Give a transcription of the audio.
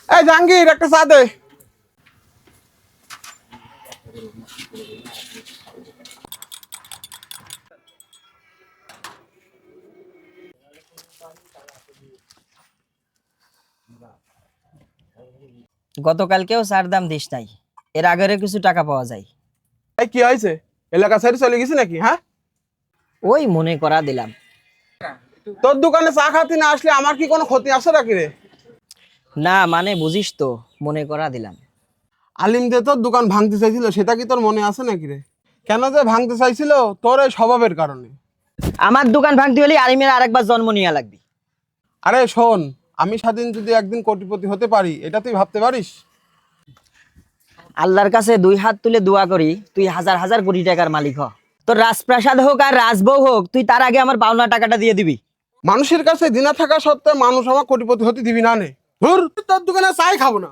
এই জাহাঙ্গীর একটা চা দে। গতকালকেও চার দাম দিস নাই, এর আগের কিছু টাকা পাওয়া যায়। এই কি হয়েছে? এলাকা ছেড়ে চলে গেছি নাকি? হ্যাঁ, ওই মনে করা দিলাম। তোর দোকানে চা খাতে না আসলে আমার কি কোনো ক্ষতি আছে নাকি রে? না মানে বুঝিস তো, মনে করা দিলাম। আলিম যে তোর দোকান ভাঙতে চাইছিল সেটা কি তোর মনে আছে নাকি রে? কেন যে ভাঙতে চাইছিল? তোর এই স্বভাবের কারণে। আমার দোকান ভাঙতে হলে আলিমের আরেকবার জন্ম নিয়ে লাগবে। আরে শোন, আমি স্বাধীন যদি একদিন কোটিপতি হতে পারি এটা তুই ভাবতে পারিস? আল্লাহর কাছে দুই হাত তুলে দোয়া করি তুই হাজার হাজার কোটি টাকার মালিক হ। তোর রাজপ্রাসাদ হোক আর রাজবউ হোক, তুই তার আগে আমার পাওনা টাকাটা দিয়ে দিবি। মানুষের কাছে দিনা থাকা সত্ত্বেও মানুষ আমার কোটিপতি হতে দিবি না নে। ধুর, তোর দোকানে চাই খাবো না।